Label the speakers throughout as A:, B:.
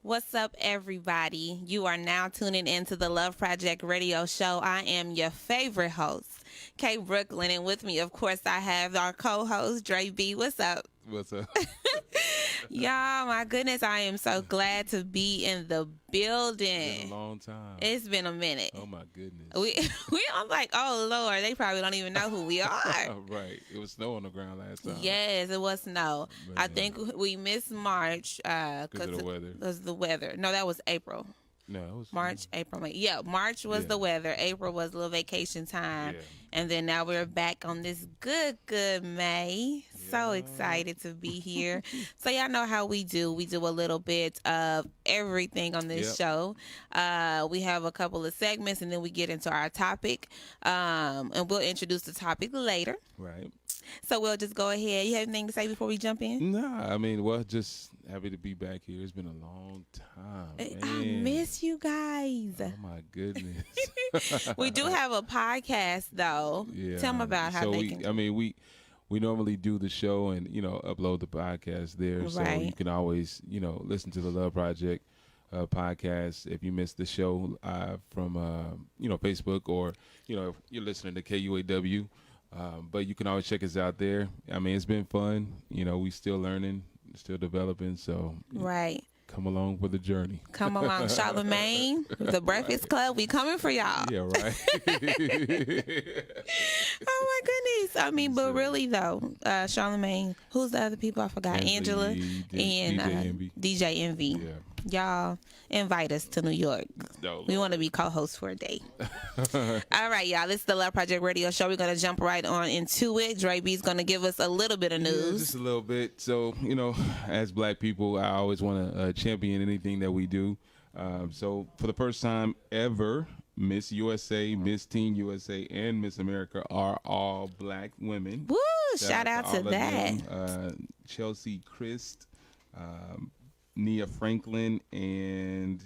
A: What's up, everybody? You are now tuning into the Love Project radio show. I am your favorite host, Kbrooklyn, and with me, of course, I have our co-host, Dre B. What's up?
B: What's up?
A: Y'all, my goodness, I am so glad to be in the building.
B: It's been a long time.
A: It's been a minute.
B: Oh my goodness.
A: I'm like, oh Lord, they probably don't even know who we are.
B: Right. It was snow on the ground last time.
A: Yes, it was snow.
B: Man.
A: I think we missed March
B: Because of the weather.
A: It was the weather. No, that was April.
B: No, it was
A: March, April, May. Yeah, March was the weather. April was a little vacation time.
B: Yeah.
A: And then now we're back on this good May. So excited to be here. So y'all know how we do. We do a little bit of everything on this show. We have a couple of segments and then we get into our topic. And we'll introduce the topic later.
B: Right.
A: So we'll just go ahead. You have anything to say before we jump in?
B: Nah, I mean, well, just happy to be back here. It's been a long time.
A: I miss you guys.
B: Oh my goodness.
A: We do have a podcast though.
B: Yeah.
A: Tell them about how they can.
B: We normally do the show and, upload the podcast there. So you can always, listen to the Love Project podcast if you missed the show from, Facebook or, if you're listening to KUAW. But you can always check us out there. I mean, it's been fun. We still learning, still developing. So
A: right.
B: Come along for the journey.
A: Come along, Charlemagne, the Breakfast Club. We coming for y'all.
B: Yeah, right.
A: Oh my goodness. I mean, but really though, Charlemagne. Who's the other people? I forgot. Angela and DJ Envy.
B: Yeah.
A: Y'all invite us to New York.
B: No,
A: we want to be co-hosts for a day. All right, y'all. This is the Love Project Radio Show. We're going to jump right on into it. Dre B's going to give us a little bit of news.
B: Yeah, just a little bit. So, as black people, I always want to champion anything that we do. So, for the first time ever, Miss USA, Miss Teen USA, and Miss America are all black women.
A: Woo! Shout out to that.
B: Chelsea Christ, Nia Franklin, and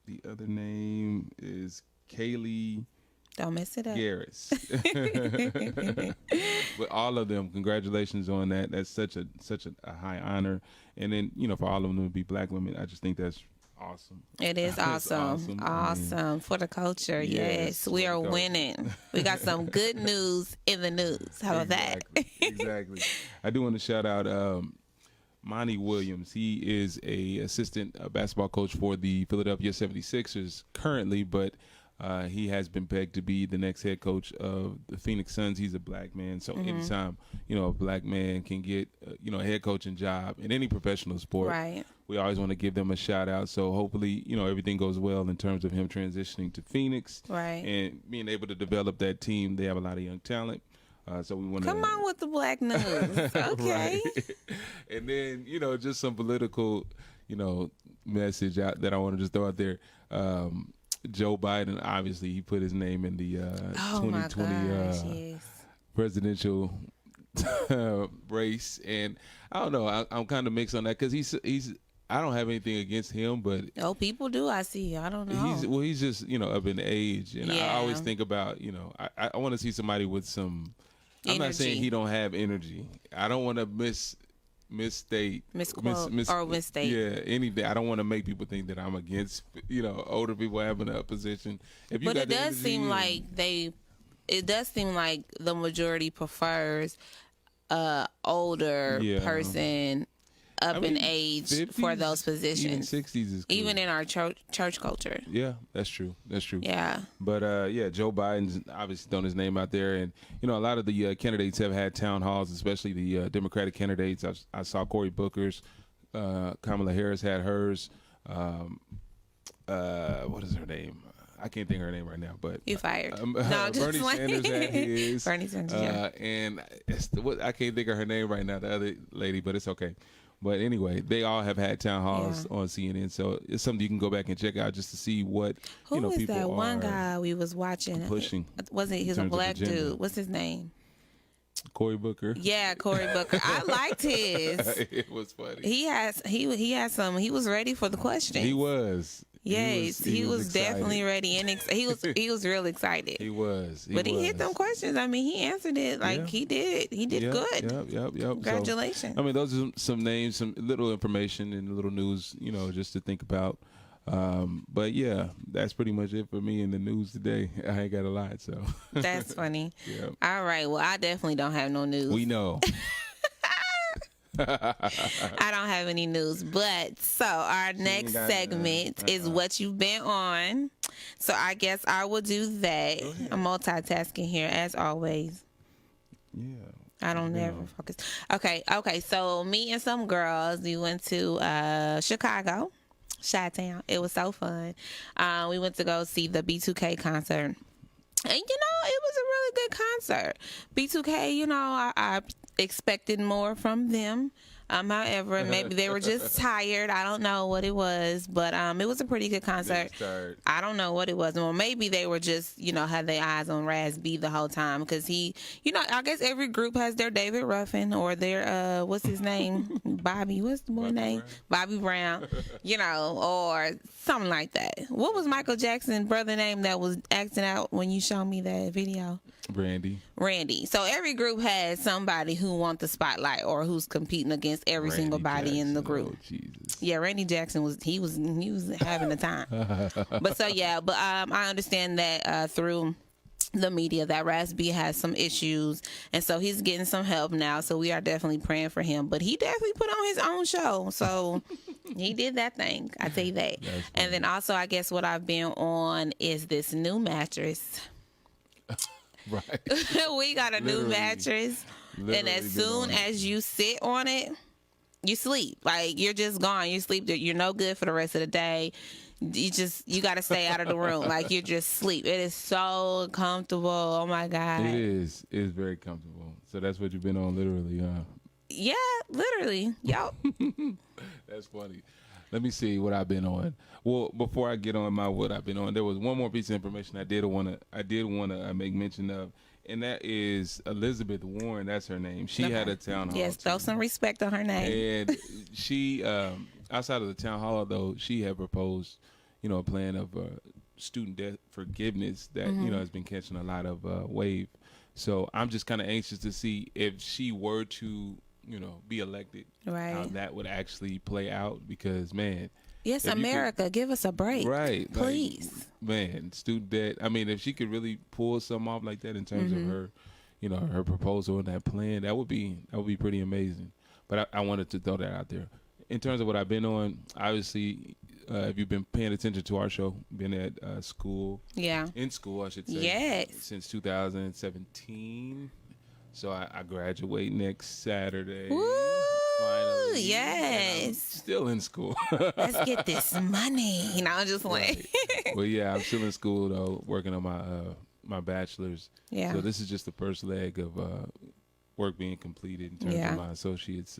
B: the other name is Kaylee.
A: Don't mess it up.
B: Garris. But all of them, congratulations on that. That's such a high honor. And then, for all of them to be black women, I just think that's awesome.
A: It is awesome. Awesome for the culture. Yes, we are winning. We got some good news in the news. How about that?
B: Exactly. I do want to shout out Monty Williams. He is a assistant basketball coach for the Philadelphia 76ers currently, but he has been pegged to be the next head coach of the Phoenix Suns. He's a black man, so anytime a black man can get a head coaching job in any professional sport,
A: right?
B: We always want to give them a shout out. So hopefully everything goes well in terms of him transitioning to Phoenix,
A: right,
B: and being able to develop that team. They have a lot of young talent. So we want to
A: come on with the black news, okay?
B: Right. And then just some political, message out that I want to just throw out there. Joe Biden, obviously, he put his name in the 2020 presidential race, and I don't know. I'm kind of mixed on that because he's. I don't have anything against him, but
A: people do. I see. I don't know.
B: He's just up in age, and I always think about I want to see somebody with some.
A: Energy.
B: I'm not saying he don't have energy. I don't want to misstate.
A: Yeah,
B: anything. I don't want to make people think that I'm against, older people having a position.
A: But it does seem like the majority prefers older person up in age
B: 50s,
A: for those positions.
B: Even 60s is cool.
A: Even in our church culture.
B: Yeah, that's true.
A: Yeah.
B: But Joe Biden's obviously thrown his name out there, and a lot of the candidates have had town halls, especially the Democratic candidates. I saw Cory Booker's, Kamala Harris had hers. What is her name? I can't think of her name right now, but
A: you fired.
B: No, Bernie Sanders had his.
A: Bernie Sanders, yeah.
B: And I can't think of her name right now, the other lady, but it's okay. But anyway, they all have had town halls on CNN, so it's something you can go back and check out just to see what
A: Who was
B: people
A: that one
B: are
A: guy we was watching?
B: Pushing.
A: Wasn't he? He's a black dude. What's his name?
B: Cory Booker.
A: Yeah, Cory Booker. I liked his.
B: It was funny.
A: He had some. He was ready for the question.
B: He was.
A: Yes, he was definitely ready and he was real excited.
B: He was.
A: But he hit them questions. I mean, he answered it like he did. He did good.
B: Yep.
A: Congratulations.
B: So, I mean, those are some names, some little information and little news, just to think about. But yeah, that's pretty much it for me in the news today. I ain't got a lot, so.
A: That's funny.
B: Yep.
A: All right. Well, I definitely don't have no news.
B: We know.
A: I don't have any news, but so our next segment is what you've been on. So I guess I will do that. I'm multitasking here as always.
B: Yeah.
A: I don't never focus. Okay. So me and some girls, we went to Chicago, Chi-Town. It was so fun. We went to go see the B2K concert. And, it was a really good concert. B2K, I expected more from them. However, maybe they were just tired. I don't know what it was, but it was a pretty good concert. I don't know what it was. Well, maybe they were just, had their eyes on Raz B the whole time because he, I guess every group has their David Ruffin or their, what's his name? Bobby. What's the boy name? Bobby Brown, or something like that. What was Michael Jackson's brother name that was acting out when you showed me that video? Randy. So every group has somebody who wants the spotlight or who's competing against every single body in the group.
B: Oh, Jesus.
A: Yeah, Randy Jackson was having a time. But I understand that through the media that Raz B has some issues, and so he's getting some help now. So we are definitely praying for him. But he definitely put on his own show. So he did that thing. I tell you that. And then also, I guess what I've been on is this new mattress.
B: Right.
A: We got a new mattress, and as soon as you sit on it, you sleep. Like you're just gone. You sleep. You're no good for the rest of the day. You got to stay out of the room. Like you just sleep. It is so comfortable. Oh my God.
B: It is. It is very comfortable. So that's what you've been on, literally, huh?
A: Yeah, literally. Yup.
B: That's funny. Let me see what I've been on. Well, before I get on what I've been on, there was one more piece of information I did want to make mention of, and that is Elizabeth Warren. That's her name. She had a town hall.
A: Yes, throw some respect on her name.
B: And she, outside of the town hall, though, she had proposed, a plan of student debt forgiveness that has been catching a lot of wave. So I'm just kind of anxious to see if she were to be elected, how that would actually play out, because, man.
A: Yes, America, give us a break.
B: Right.
A: Please.
B: Like, man, student debt. I mean, if she could really pull something off like that in terms of her, her proposal and that plan, that would be pretty amazing. But I wanted to throw that out there. In terms of what I've been on, obviously, if you've been paying attention to our show, been at school. Yeah. In school, I should say.
A: Yes.
B: Since 2017. So I graduate next Saturday.
A: Woo!
B: Finally.
A: Yes.
B: Still in school.
A: Let's get this money. I'm just like.
B: Well, yeah, I'm still in school though, working on my bachelor's. Yeah. So this is just the first leg of work being completed in terms of my associates.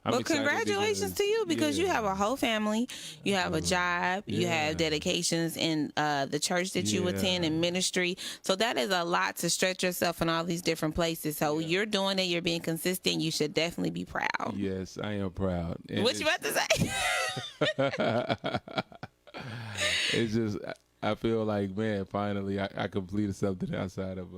B: Well,
A: congratulations to you, because you have a whole family, you have a job, you have dedications in the church that you attend and ministry. So that is a lot to stretch yourself in all these different places. So you're doing it, you're being consistent. You should definitely be proud.
B: Yes, I am proud. And
A: what you about to say?
B: It's just, I feel like, man, finally I completed something outside of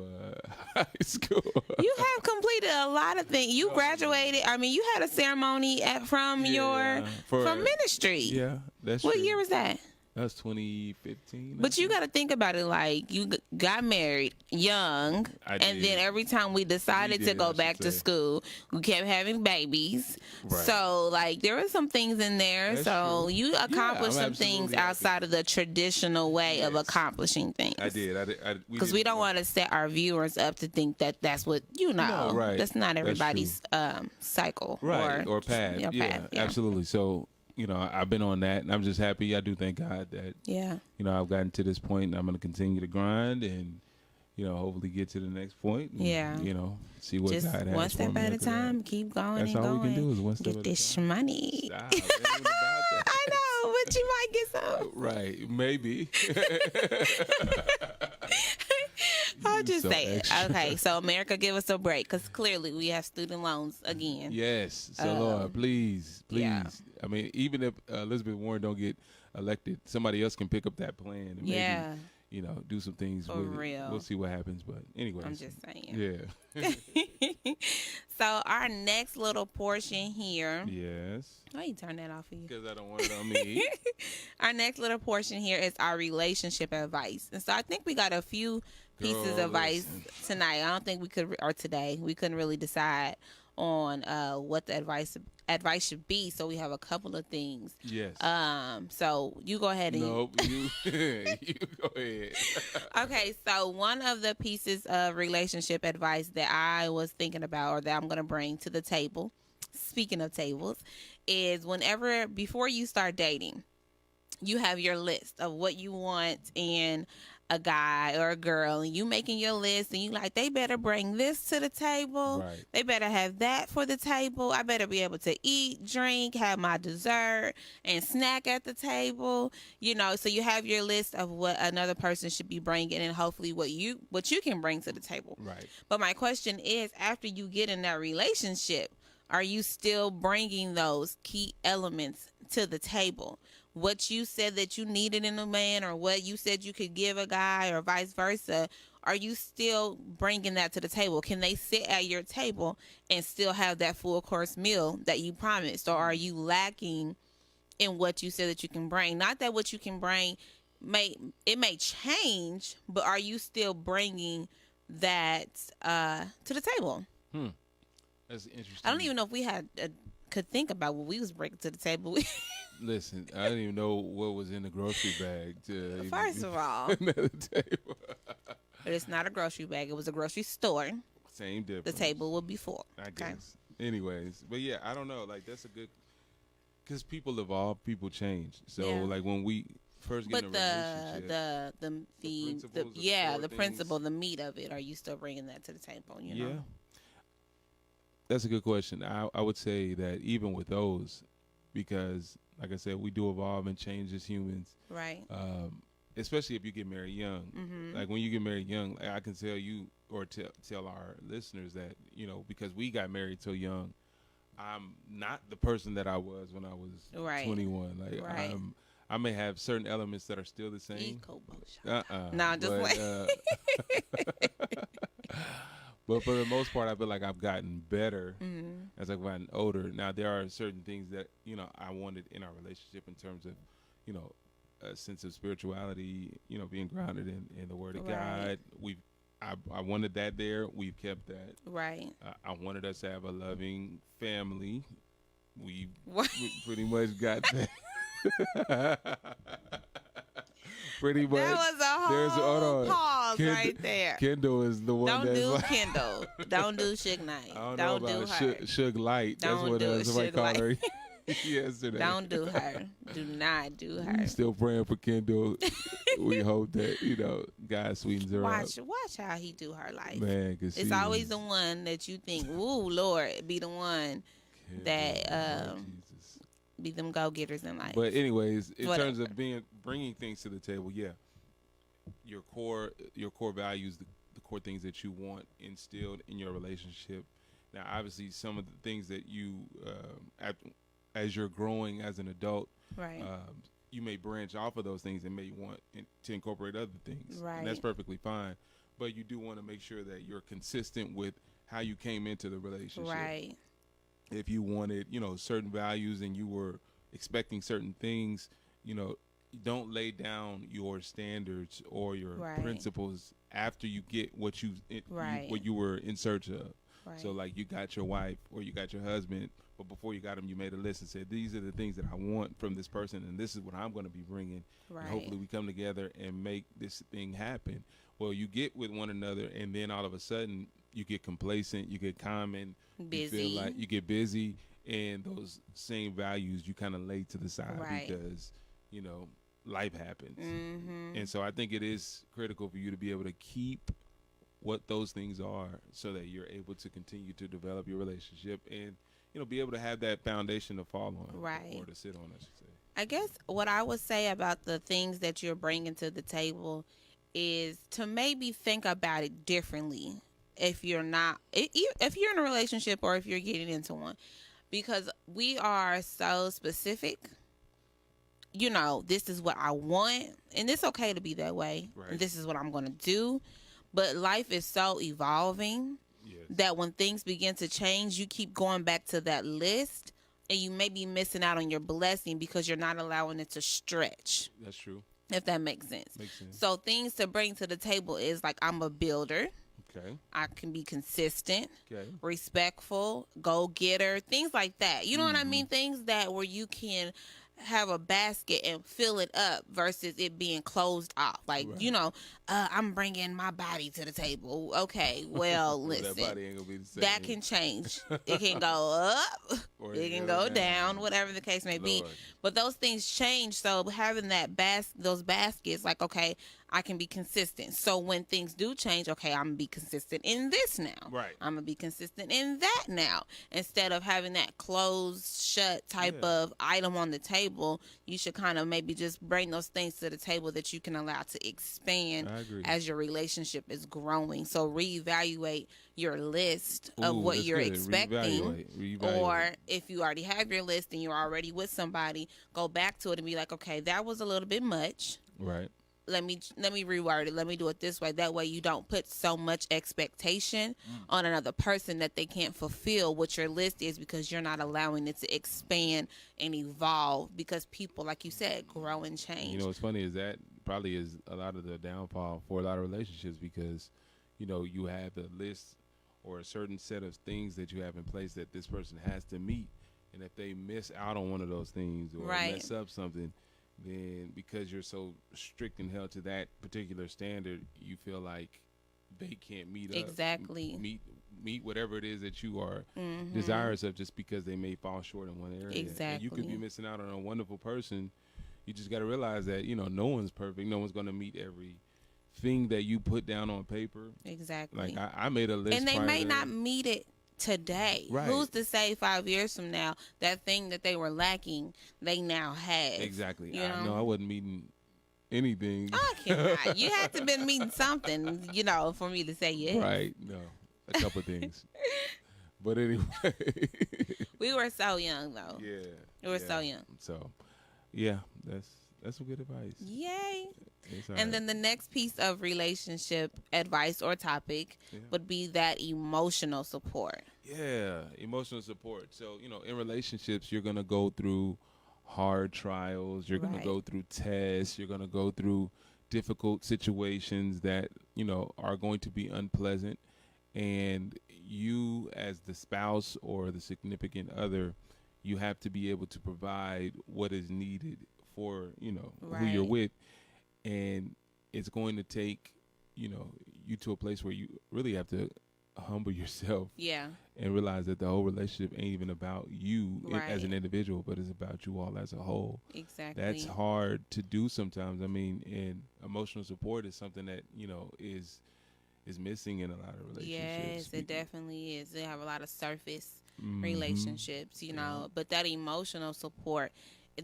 B: high school. You
A: have completed a lot of things. You graduated. I mean, you had a ceremony from ministry.
B: Yeah, that's
A: what
B: true.
A: Year was that?
B: That was 2015.
A: But you got to think about it like you got married young, and then every time we decided to go back to school, we kept having babies. Right. So, like, there were some things in there. That's so true. You accomplished some things outside of the traditional way of accomplishing things.
B: I did.
A: Because we don't want to set our viewers up to think that that's what
B: No, right.
A: That's not everybody's cycle.
B: Right. Or path. Yeah, absolutely. So, I've been on that, and I'm just happy. I do thank God that, I've gotten to this point, and I'm going to continue to grind and, hopefully get to the next point. And, see what
A: just
B: God has
A: one step
B: for me
A: at a time. Keep going
B: That's
A: and
B: all
A: going.
B: we can do is one step
A: get
B: at a
A: this
B: time.
A: money.
B: Stop. It ain't about that.
A: I know, but you might get some.
B: Right. Maybe.
A: I'm just
B: so
A: saying.
B: extra.
A: Okay, so America, give us a break, because clearly we have student loans again.
B: Yes. So Lord, please.
A: Yeah.
B: I mean, even if Elizabeth Warren don't get elected, somebody else can pick up that plan and maybe, do some things
A: For
B: with
A: real.
B: it. We'll see what happens. But anyways.
A: I'm just saying.
B: Yeah.
A: So our next little portion here.
B: Yes.
A: Why you turn that off for you?
B: Because I don't want it on me.
A: Our next little portion here is our relationship advice. And so I think we got a few pieces of advice tonight. I don't think we could, or today, we couldn't really decide on what the advice should be. So we have a couple of things.
B: Yes.
A: So you go ahead and
B: you you go ahead.
A: Okay, so one of the pieces of relationship advice that I was thinking about, or that I'm going to bring to the table, speaking of tables, is before you start dating, you have your list of what you want in a guy or a girl, and you making your list, and you like, they better bring this to the table.
B: Right.
A: They better have that for the table. I better be able to eat, drink, have my dessert, and snack at the table. So you have your list of what another person should be bringing, and hopefully what you can bring to the table.
B: Right.
A: But my question is, after you get in that relationship, are you still bringing those key elements to the table? What you said that you needed in a man, or what you said you could give a guy, or vice versa, are you still bringing that to the table? Can they sit at your table and still have that full course meal that you promised? Or are you lacking in what you said that you can bring? Not that what you can bring may change, but are you still bringing that to the table?
B: That's interesting.
A: I don't even know if we could think about what we was bringing to the table.
B: Listen, I didn't even know what was in the grocery bag.
A: First of all,
B: table.
A: But it's not a grocery bag. It was a grocery store.
B: Same difference.
A: The table will be full.
B: I guess. Anyways, but yeah, I don't know. Like, that's a good, because people evolve, people change. So like when we first get in a relationship,
A: the principle, the meat of it. Are you still bringing that to the table? You know?
B: That's a good question. I would say that even with those, because like I said, we do evolve and change as humans.
A: Right.
B: Especially if you get married young.
A: Mm-hmm.
B: Like when you get married young, I can tell you or tell our listeners that, because we got married so young, I'm not the person that I was when I was 21. Like I may have certain elements that are still the same.
A: No, just
B: But for the most part, I feel like I've gotten better as I've gotten older. Now, there are certain things that, I wanted in our relationship in terms of, a sense of spirituality, being grounded in the Word of God. I wanted that there. We've kept that.
A: Right.
B: I wanted us to have a loving family. We pretty much got that. Pretty much.
A: That was a whole pause right there.
B: Kendall is the one
A: Don't do Kendall. Don't do Suge Knight.
B: Don't do her. Suge Light. That's what somebody called her yesterday.
A: Don't do her. Do not do her.
B: We're still praying for Kendall. We hope that, God sweetens her up.
A: Watch how he do her life.
B: Man, cause
A: it's always the one that you think, ooh, Lord, be the one that be them go-getters in life.
B: But anyways, in terms of bringing things to the table, your core values, the core things that you want instilled in your relationship. Now, obviously, some of the things that you, as you're growing as an adult,
A: right,
B: you may branch off of those things and may want to incorporate other things,
A: right,
B: and that's perfectly fine. But you do want to make sure that you're consistent with how you came into the relationship,
A: right.
B: If you wanted, certain values and you were expecting certain things, don't lay down your standards or your principles after you get what what you were in search of. Right. So like you got your wife or you got your husband, but before you got him, you made a list and said, these are the things that I want from this person, and this is what I'm going to be bringing. Right. And hopefully we come together and make this thing happen. Well, you get with one another, and then all of a sudden you get complacent, you get common, busy. You feel like you get busy, and those same values you kind of lay to the side because, life happens. Mm-hmm. And so I think it is critical for you to be able to keep what those things are so that you're able to continue to develop your relationship and, be able to have that foundation to fall on, or to sit on, I should say.
A: I guess what I would say about the things that you're bringing to the table is to maybe think about it differently if you're not if you're in a relationship or if you're getting into one, because we are so specific. This is what I want, and it's okay to be that way.
B: Right.
A: And this is what I'm going to do. But life is so evolving that when things begin to change, you keep going back to that list, and you may be missing out on your blessing because you're not allowing it to stretch.
B: That's true.
A: If that makes sense.
B: Makes sense.
A: So things to bring to the table is like, I'm a builder.
B: Okay.
A: I can be consistent,
B: okay,
A: respectful, go-getter, things like that. You know what I mean? Things that where you can have a basket and fill it up versus it being closed off. Like,
B: right.
A: I'm bringing my body to the table. Okay, well, listen,
B: that body ain't gonna be the same.
A: That can change. It can go up, or it can go down, whatever the case may be. But those things change. So having that those baskets, like, okay, I can be consistent. So when things do change, okay, I'm going to be consistent in this now.
B: Right.
A: I'm going to be consistent in that now. Instead of having that closed, shut type of item on the table, you should kind of maybe just bring those things to the table that you can allow to expand as your relationship is growing. So reevaluate your list of what you're expecting. Reevaluate. Or if you already have your list and you're already with somebody, go back to it and be like, okay, that was a little bit much.
B: Right.
A: Let me reword it. Let me do it this way. That way you don't put so much expectation on another person that they can't fulfill what your list is, because you're not allowing it to expand and evolve, because people, like you said, grow and change.
B: You know what's funny is that probably is a lot of the downfall for a lot of relationships, because, you have a list or a certain set of things that you have in place that this person has to meet. And if they miss out on one of those things or mess up something, then because you're so strict and held to that particular standard, you feel like they can't meet meet whatever it is that you are desirous of, just because they may fall short in one area.
A: Exactly.
B: And you could be missing out on a wonderful person. You just got to realize that, no one's perfect. No one's going to meet everything that you put down on paper.
A: Exactly.
B: Like I made a list.
A: And they may not meet it today.
B: Right.
A: Who's to say 5 years from now that thing that they were lacking they now have?
B: Exactly. I know I wasn't meeting anything.
A: I cannot. You had to been meeting something, for me to say yes.
B: Right. No, a couple things. But anyway,
A: we were so young though.
B: Yeah.
A: We were so young.
B: So, yeah, that's some good advice.
A: Yay. And then the next piece of relationship advice or topic would be that emotional support.
B: Yeah, emotional support. So, in relationships, you're going to go through hard trials. You're going to go through tests. You're going to go through difficult situations that, are going to be unpleasant. And you, as the spouse or the significant other, you have to be able to provide what is needed for, who you're with. And it's going to take, you to a place where you really have to humble yourself.
A: Yeah.
B: And realize that the whole relationship ain't even about you as an individual, but it's about you all as a whole.
A: Exactly.
B: That's hard to do sometimes. I mean, and emotional support is something that, is missing in a lot of relationships.
A: Yes, it definitely is. They have a lot of surface relationships, but that emotional support,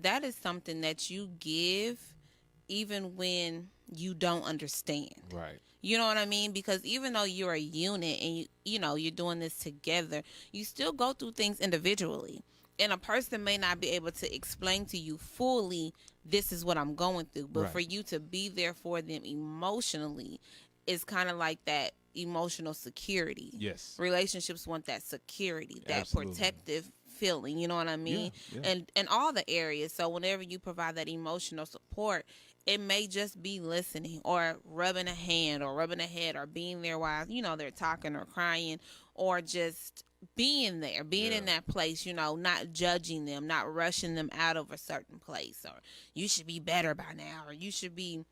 A: that is something that you give even when you don't understand.
B: Right.
A: You know what I mean? Because even though you're a unit and you're doing this together, you still go through things individually. And a person may not be able to explain to you fully, this is what I'm going through. But for you to be there for them emotionally is kind of like that emotional security.
B: Yes.
A: Relationships want that security, that protective feeling, you know what I mean?
B: Yeah.
A: And all the areas. So whenever you provide that emotional support, it may just be listening or rubbing a hand or rubbing a head or being there while, they're talking or crying, or just being there, being in that place, not judging them, not rushing them out of a certain place, or you should be better by now, or you should be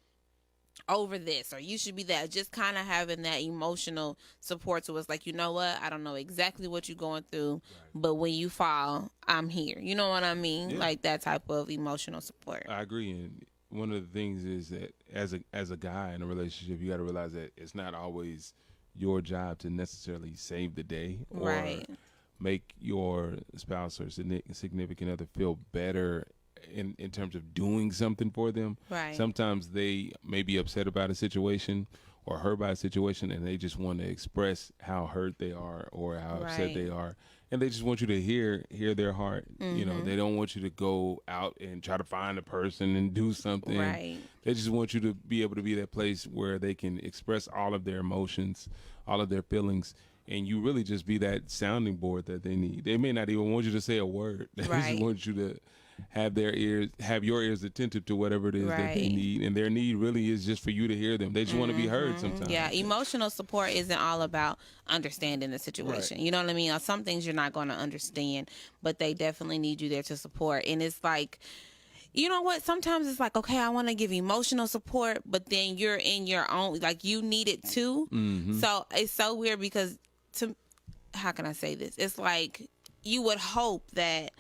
A: over this, or you should be that. Just kind of having that emotional support to us, like, you know what, I don't know exactly what you're going through, but when you fall, I'm here. You know what I mean? Yeah. Like that type of emotional support.
B: I agree. And one of the things is that as a guy in a relationship, you got to realize that it's not always your job to necessarily save the day or make your spouse or significant other feel better in terms of doing something for them.
A: Right.
B: Sometimes they may be upset about a situation or hurt by a situation, and they just want to express how hurt they are or how upset they are, and they just want you to hear their heart. You know, they don't want you to go out and try to find a person and do something.
A: Right.
B: They just want you to be able to be that place where they can express all of their emotions, all of their feelings, and you really just be that sounding board that they need. They may not even want you to say a word. They just want you to have your ears attentive to whatever it is that they need, and their need really is just for you to hear them. They just want to be heard sometimes.
A: Yeah, emotional support isn't all about understanding the situation. You know what I mean? Some things you're not going to understand, but they definitely need you there to support. And it's like, you know what? Sometimes it's like, okay, I want to give emotional support, but then you're in your own, like you need it too. So it's so weird because how can I say this? It's like you would hope that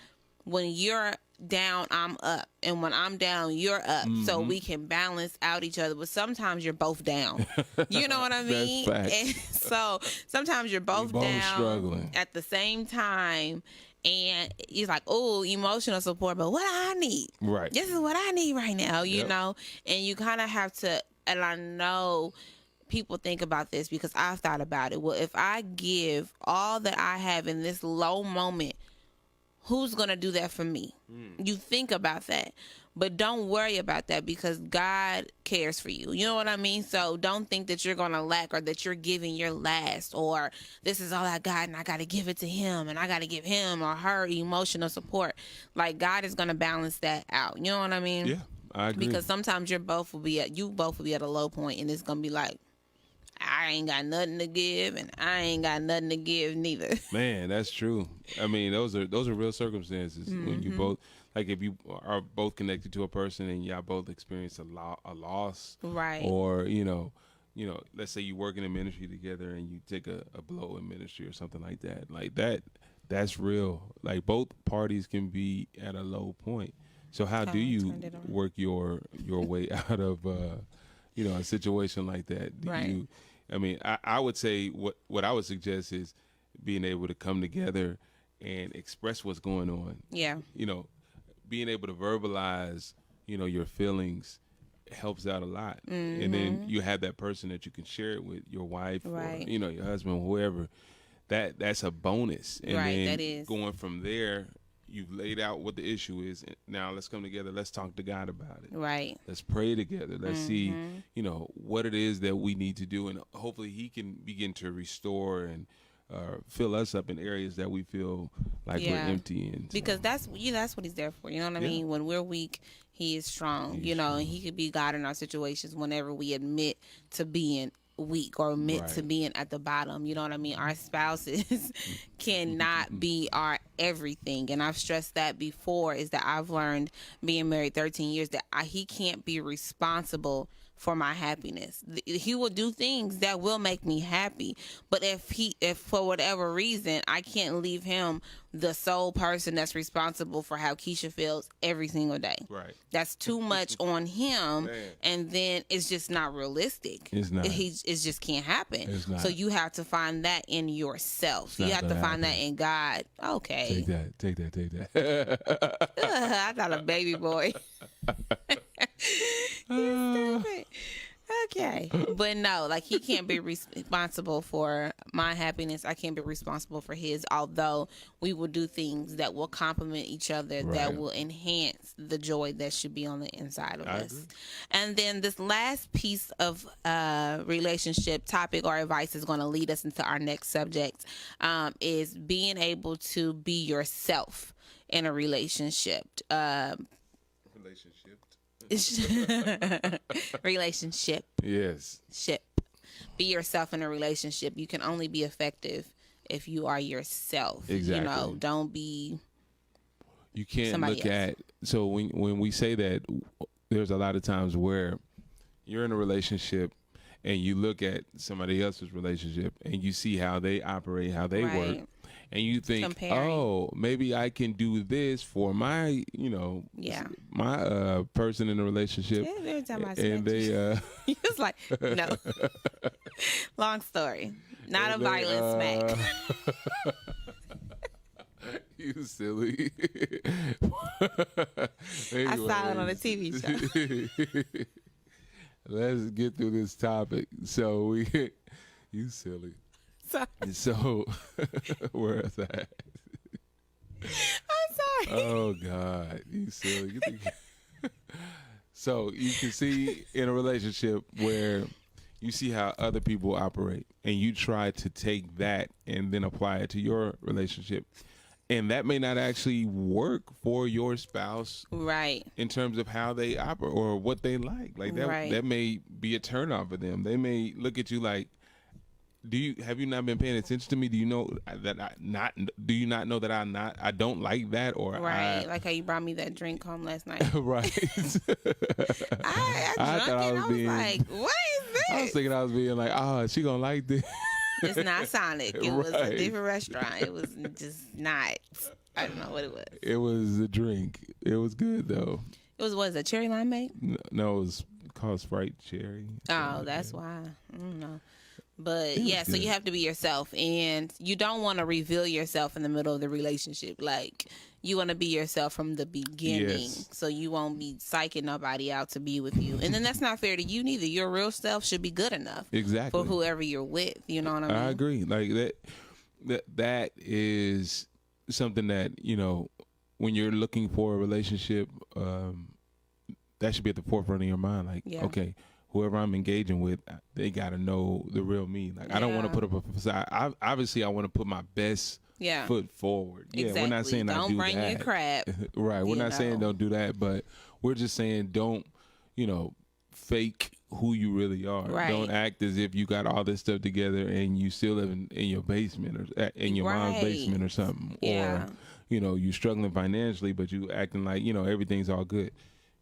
A: when you're down, I'm up, and when I'm down, you're up, so we can balance out each other. But sometimes you're both down. You know what I mean? And so sometimes you're both down,
B: struggling
A: at the same time, and it's like, oh, emotional support, but what I need, this is what I need right now, you know. And you kind of have to, and I know people think about this because I've thought about it. Well, if I give all that I have in this low moment, who's going to do that for me? You think about that. But don't worry about that because God cares for you. You know what I mean? So don't think that you're going to lack or that you're giving your last or this is all I got and I got to give it to him and I got to give him or her emotional support. Like God is going to balance that out. You know what I mean?
B: Yeah, I agree.
A: Because sometimes you both will be at a low point and it's going to be like, I ain't got nothing to give, and I ain't got nothing to give neither.
B: Man, that's true. I mean, those are real circumstances when you both, like, if you are both connected to a person and y'all both experience a loss,
A: right?
B: Or you know, let's say you work in a ministry together and you take a blow in ministry or something like that. Like that's real. Like both parties can be at a low point. So how do you work your way out of a situation like that? I mean, I would say what I would suggest is being able to come together and express what's going on.
A: Yeah.
B: You know, being able to verbalize, your feelings helps out a lot. And then you have that person that you can share it with, your wife or, your husband, whoever. That's a bonus. And then
A: that is.
B: Going from there, you've laid out what the issue is. Now let's come together. Let's talk to God about it.
A: Right.
B: Let's pray together. Let's see, what it is that we need to do. And hopefully he can begin to restore and fill us up in areas that we feel like we're empty in.
A: Because that's what he's there for. You know what I mean? When we're weak, he is strong. And he could be God in our situations whenever we admit to being weak or admit to being at the bottom. You know what I mean? Our spouses cannot be our everything, and I've stressed that before, is that I've learned being married 13 years that he can't be responsible for my happiness. He will do things that will make me happy, but if for whatever reason I can't leave him the sole person that's responsible for how Keisha feels every single day.
B: Right.
A: That's too much on him, and then it's just not realistic.
B: It's not.
A: It just can't happen.
B: It's not.
A: So you have to find that in yourself. You have to find that in God. Okay.
B: Take that.
A: I thought a baby boy. You're stupid. Okay. But no, like he can't be responsible for my happiness. I can't be responsible for his, although we will do things that will complement each other, that will enhance the joy that should be on the inside of us.
B: Agree.
A: And then this last piece of relationship topic or advice is going to lead us into our next subject, is being able to be yourself in a relationship. Relationship.
B: Yes.
A: Be yourself in a relationship. You can only be effective if you are yourself.
B: Exactly.
A: Don't be.
B: You can't look at. So when we say that, there's a lot of times where you're in a relationship and you look at somebody else's relationship and you see how they operate, how they work. And you think, comparing. Oh, maybe I can do this for my, my person in the relationship.
A: Yeah, every time I
B: and they,
A: he was like, no. Long story, not a violent smack.
B: You silly.
A: I saw it on a TV show.
B: Let's get through this topic. So you silly.
A: Sorry.
B: So where is that?
A: I'm sorry.
B: Oh God, you silly. So you can see in a relationship where you see how other people operate, and you try to take that and then apply it to your relationship. And that may not actually work for your spouse,
A: right?
B: In terms of how they operate or what they like. Like that, that may be a turnoff for them. They may look at you like, have you not been paying attention to me? Do you know that do you not know that I don't like that? Or
A: right, like how you brought me that drink home last night.
B: Right.
A: I thought I was being like, what is this?
B: I was thinking I was being like, oh, she gonna like this.
A: It's not Sonic. It was a different restaurant. It was just not. I don't know what it was. It was
B: a drink. It was good though.
A: It was, what is it, cherry limeade?
B: No, it was called Sprite Cherry.
A: Oh, that's why. I don't know. But yeah, so you have to be yourself, and you don't want to reveal yourself in the middle of the relationship. Like, you want to be yourself from the beginning, so you won't be psyching nobody out to be with you. And then that's not fair to you neither. Your real self should be good enough for whoever you're with. You know what I mean?
B: I agree. Like that is something that, you know, when you're looking for a relationship, that should be at the forefront of your mind. Like, okay, whoever I'm engaging with, they got to know the real me. Like, I don't want to put up a facade. Obviously, I want to put my best foot forward.
A: Exactly.
B: Yeah, we're not saying
A: don't bring your crap.
B: Right. We're not saying don't do that, but we're just saying don't, you know, fake who you really are. Right. Don't act as if you got all this stuff together and you still live in your basement or in your mom's basement or something. Yeah. Or, you know, you struggling financially, but you acting like, you know, everything's all good.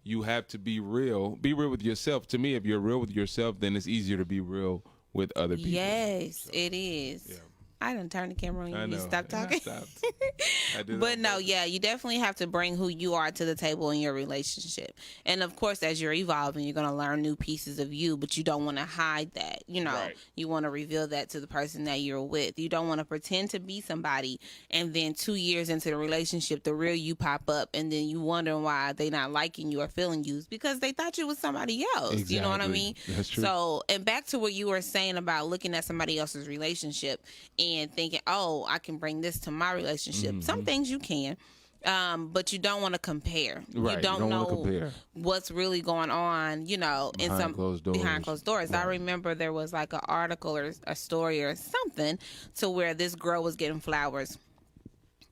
B: You have to be real. Be real with yourself. To me, if you're real with yourself, then it's easier to be real with other people.
A: Yes, it is. Yeah. I done turned the camera on you. You stop talking. But no, you definitely have to bring who you are to the table in your relationship. And of course, as you're evolving, you're going to learn new pieces of you, but you don't want to hide that. You know, you want to reveal that to the person that you're with. You don't want to pretend to be somebody, and then 2 years into the relationship, the real you pop up, and then you wonder why they not liking you or feeling you because they thought you was somebody else. Exactly. You know what I mean?
B: That's true.
A: So, and back to what you were saying about looking at somebody else's relationship and thinking, oh, I can bring this to my relationship. Mm-hmm. Some things you can, but you don't want to compare.
B: Right.
A: You don't know what's really going on, you know, behind closed doors. Right. I remember there was like an article or a story or something to where this girl was getting flowers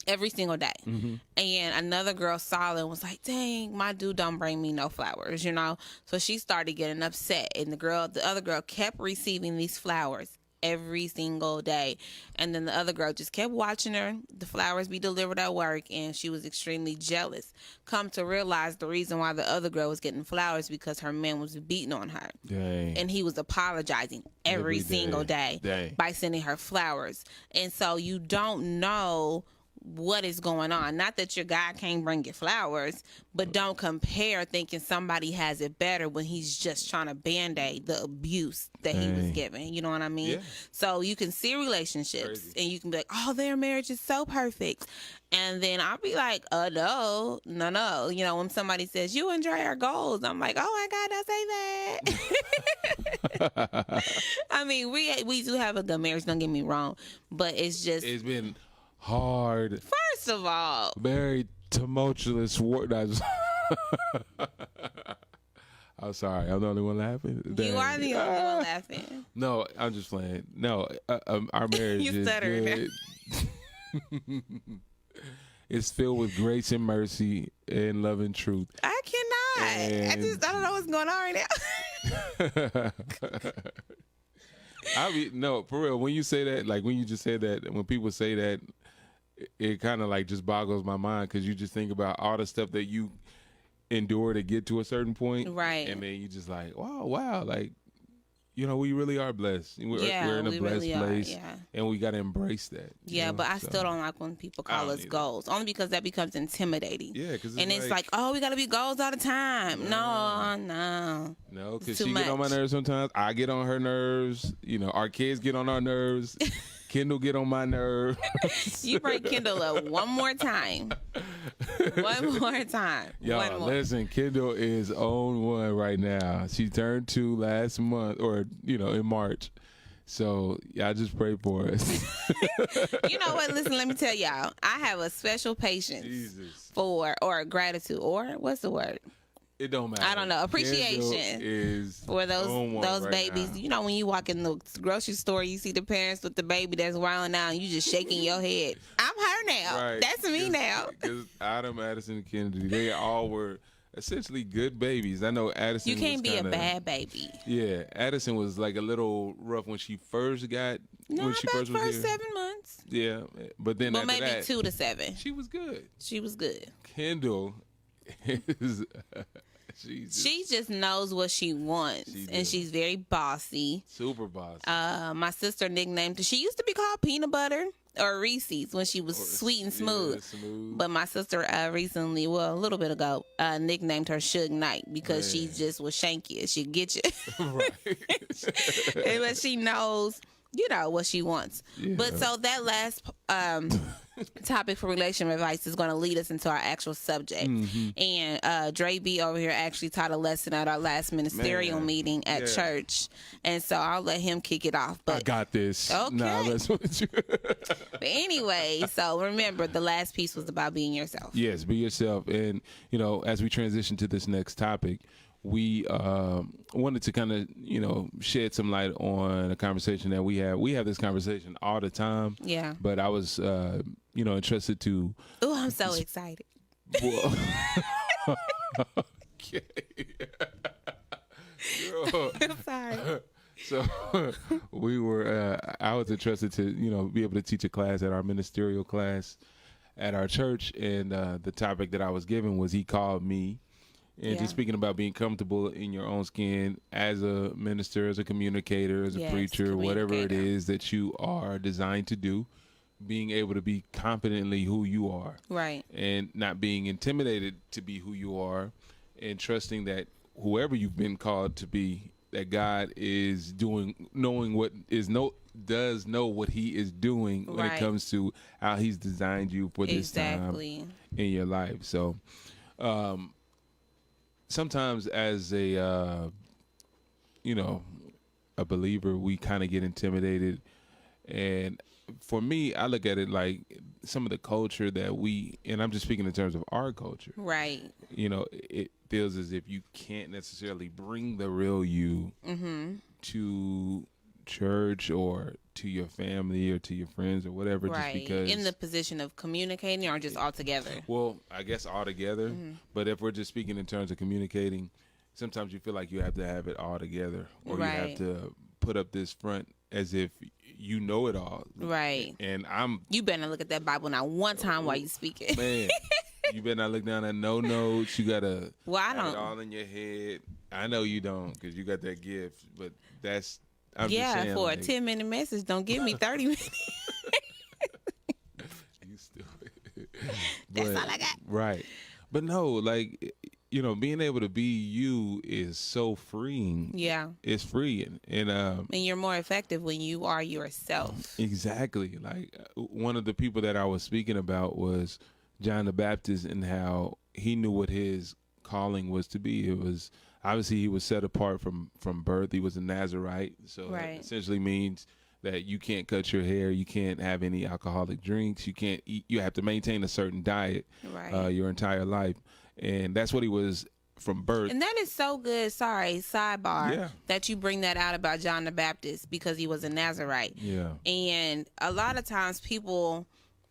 A: every single day. Mm-hmm. And another girl saw it and was like, dang, my dude don't bring me no flowers, you know? So she started getting upset, and the other girl kept receiving these flowers every single day. And then the other girl just kept watching the flowers be delivered at work, and she was extremely jealous. Come to realize the reason why the other girl was getting flowers because her man was beating on her.
B: Dang.
A: And he was apologizing every single day by sending her flowers. And so you don't know what is going on. Not that your guy can't bring you flowers, but don't compare thinking somebody has it better when he's just trying to band-aid the abuse that he was given. You know what I mean? Yeah. So you can see relationships and you can be like, oh, their marriage is so perfect. And then I'll be like, no. You know, when somebody says, you and Dre are goals, I'm like, oh my God, don't say that. I mean, we do have a good marriage, don't get me wrong, but it's
B: been hard.
A: First of all,
B: very tumultuous war. I'm sorry, I'm the only one laughing.
A: You are the only one laughing.
B: No, I'm just playing. No, our marriage is good. It's filled with grace and mercy and love and truth.
A: I cannot. I don't know what's going on right now.
B: No, for real. When you say that, like when you just said that, when people say that, it kind of like just boggles my mind because you just think about all the stuff that you endure to get to a certain point,
A: right?
B: And then you just like, wow, like, you know, we really are blessed. We're in a blessed place, and we got to embrace that.
A: Yeah, know? But I still don't like when people call us goals, only because that becomes intimidating.
B: Yeah, because
A: it's like, oh, we got to be goals all the time. No,
B: because she get on my nerves sometimes. I get on her nerves. You know, our kids get on our nerves. Kendall get on my nerve.
A: You bring Kendall up one more time. One more time.
B: Y'all, listen, Kendall is on one right now. She turned 2 last month, or, in March. So, y'all just pray for us.
A: You know what? Listen, let me tell y'all. I have a special patience for, or gratitude, or what's the word?
B: It don't matter.
A: I don't know. Appreciation
B: is
A: for those right babies. Now. You know, when you walk in the grocery store, you see the parents with the baby that's wilding out, and you just shaking your head. I'm her now. Right. That's me now.
B: Because Adam, Addison, and Kennedy, they all were essentially good babies. I know Addison.
A: You can't be a bad baby.
B: Yeah, Addison was like a little rough when she first got.
A: No,
B: when she
A: about
B: first was
A: first
B: here.
A: 7 months.
B: Yeah, but then after
A: maybe
B: that,
A: 2 to 7.
B: She was good.
A: She was good.
B: Kendall is.
A: She just knows what she wants, and she's very bossy.
B: Super bossy.
A: My sister nicknamed her. She used to be called Peanut Butter or Reese's when she was sweet and smooth. Yeah, smooth. But my sister recently, a little bit ago, nicknamed her Suge Knight because she just was shanky. She'd get you. Right. But she knows, what she wants. Yeah. But so that last topic for relation advice is going to lead us into our actual subject. Mm-hmm. And Dre B over here actually taught a lesson at our last ministerial meeting at church. And so I'll let him kick it off. But
B: I got this.
A: Okay.
B: Nah, let's with you.
A: But anyway, so remember, the last piece was about being yourself.
B: Yes, be yourself. And, as we transition to this next topic, we wanted to kind of, shed some light on a conversation that we have. We have this conversation all the time.
A: Yeah.
B: But I was, interested to.
A: Oh, I'm so excited.
B: Okay.
A: I'm sorry.
B: So I was interested to, be able to teach a class at our ministerial class at our church. And the topic that I was given was He Called Me. And just speaking about being comfortable in your own skin as a minister, as a communicator, as a preacher, whatever it is that you are designed to do, being able to be confidently who you are.
A: Right.
B: And not being intimidated to be who you are, and trusting that whoever you've been called to be, that God is does know what He is doing when it comes to how He's designed you for this time in your life. So, sometimes as a believer, we kind of get intimidated. And for me, I look at it like some of the culture that and I'm just speaking in terms of our culture.
A: Right.
B: It feels as if you can't necessarily bring the real you to church or to your family or to your friends or whatever, just because
A: in the position of communicating, or just all together.
B: Well, I guess all together, but if we're just speaking in terms of communicating, sometimes you feel like you have to have it all together, or you have to put up this front as if you know it all.
A: Right.
B: And
A: you better look at that Bible not one time while you speak it. Man,
B: you better not look down at no notes. You gotta
A: have
B: it all in your head. I know you don't, because you got that gift, but that's I'm
A: just
B: saying,
A: for a 10-minute message, don't give me 30 minutes.
B: You stupid.
A: That's all I got.
B: Right. But no, being able to be you is so freeing.
A: Yeah.
B: It's freeing. And
A: you're more effective when you are yourself.
B: Exactly. Like, one of the people that I was speaking about was John the Baptist, and how he knew what his calling was to be. It was obviously he was set apart from birth. He was a Nazarite, so that essentially means that you can't cut your hair, you can't have any alcoholic drinks, you can't eat. You have to maintain a certain diet your entire life, and that's what he was from birth.
A: And that is so good. Sorry, sidebar. That you bring that out about John the Baptist, because he was a Nazarite.
B: Yeah.
A: And a lot of times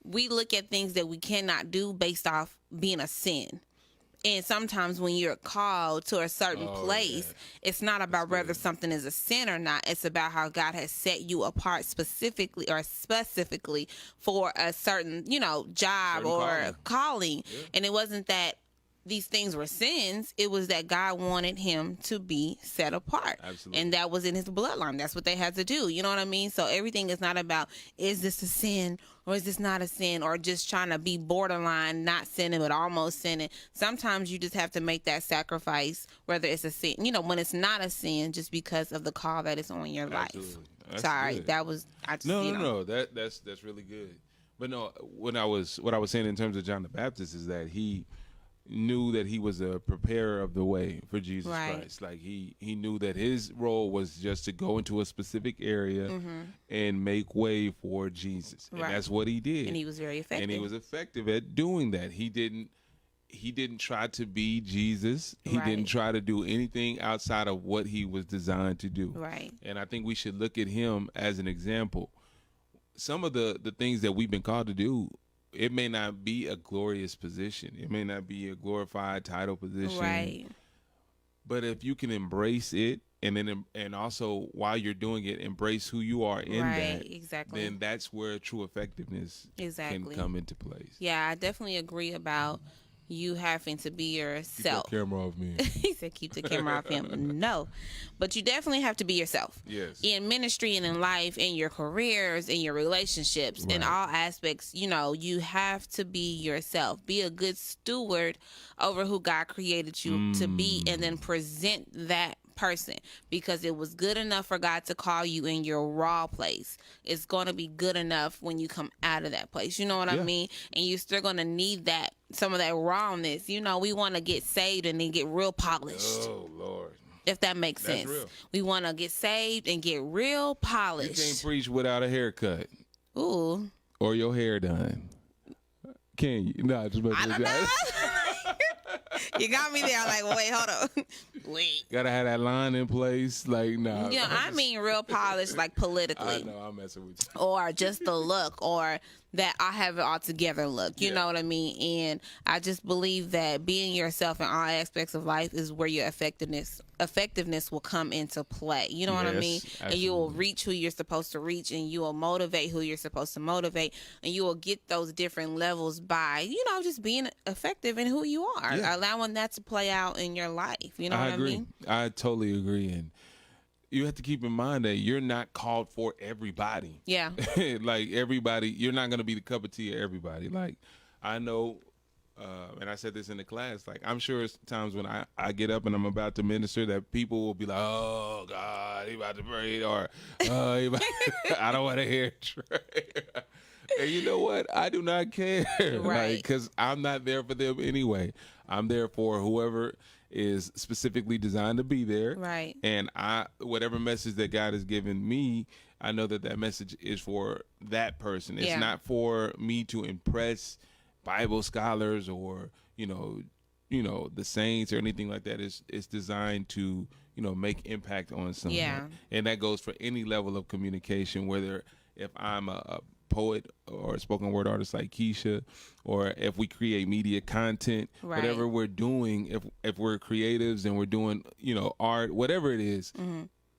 A: we look at things that we cannot do based off being a sin. And sometimes when you're called to a certain place, it's not about whether something is a sin or not. It's about how God has set you apart specifically for a certain, job or calling. Yeah. And it wasn't that these things were sins. It was that God wanted him to be set apart.
B: Absolutely.
A: And that was in his bloodline. That's what they had to do. You know what I mean? So everything is not about, is this a sin or is this not a sin, or just trying to be borderline, not sinning, but almost sinning. Sometimes you just have to make that sacrifice, whether it's a sin, when it's not a sin, just because of the call that is on your life.
B: That's
A: Sorry,
B: good.
A: that was, I just,
B: No. That's really good. But no, what I was saying in terms of John the Baptist is that he knew that he was a preparer of the way for Jesus Christ. Like he knew that his role was just to go into a specific area and make way for Jesus. And that's what he did.
A: And he was very effective.
B: And he was effective at doing that. He didn't try to be Jesus. He didn't try to do anything outside of what he was designed to do.
A: Right.
B: And I think we should look at him as an example. Some of the things that we've been called to do, it may not be a glorious position. It may not be a glorified title position.
A: Right.
B: But if you can embrace it, and also while you're doing it, embrace who you are in that.
A: Exactly.
B: Then that's where true effectiveness can come into place.
A: Yeah, I definitely agree about you having to be yourself.
B: Keep that camera off me.
A: He said, keep the camera off him. No, but you definitely have to be yourself.
B: Yes.
A: In ministry and in life, in your careers, in your relationships, in all aspects, you have to be yourself. Be a good steward over who God created you to be, and then present that person, because it was good enough for God to call you in your raw place. It's going to be good enough when you come out of that place. You know what I mean? And you're still going to need some of that rawness. We want to get saved and then get real polished.
B: Oh, Lord.
A: If that makes sense.
B: Real.
A: We want to get saved and get real polished.
B: You can't preach without a haircut.
A: Ooh.
B: Or your hair done. Can you? No, just
A: I don't know. You got me there. I'm like, wait, hold on. Wait.
B: Gotta have that line in place. Like, nah.
A: Yeah, I mean real polished, like politically.
B: I know, I'm messing with you.
A: Or just the look, or that I have it all together look. You know what I mean? And I just believe that being yourself in all aspects of life is where your effectiveness will come into play. You know what I mean?
B: Absolutely.
A: And you will reach who you're supposed to reach, and you will motivate who you're supposed to motivate, and you will get those different levels by, just being effective in who you are, allowing that to play out in your life. You know what I mean?
B: I totally agree. And you have to keep in mind that you're not called for everybody.
A: Yeah.
B: Like everybody, you're not going to be the cup of tea of everybody. Like I know, and I said this in the class, like I'm sure it's times when I get up and I'm about to minister that people will be like, oh God, he about to pray, or I don't want to hear Trey. And you know what? I do not care.
A: Right.
B: Because I'm not there for them anyway. I'm there for whoever is specifically designed to be there.
A: Right.
B: And whatever message that God has given me, I know that message is for that person. It's not for me to impress Bible scholars or, the saints or anything like that. It's designed to, make impact on someone.
A: Yeah.
B: And that goes for any level of communication, whether if I'm a poet or a spoken word artist like Keisha, or if we create media content, whatever we're doing, if we're creatives and we're doing, art, whatever it is,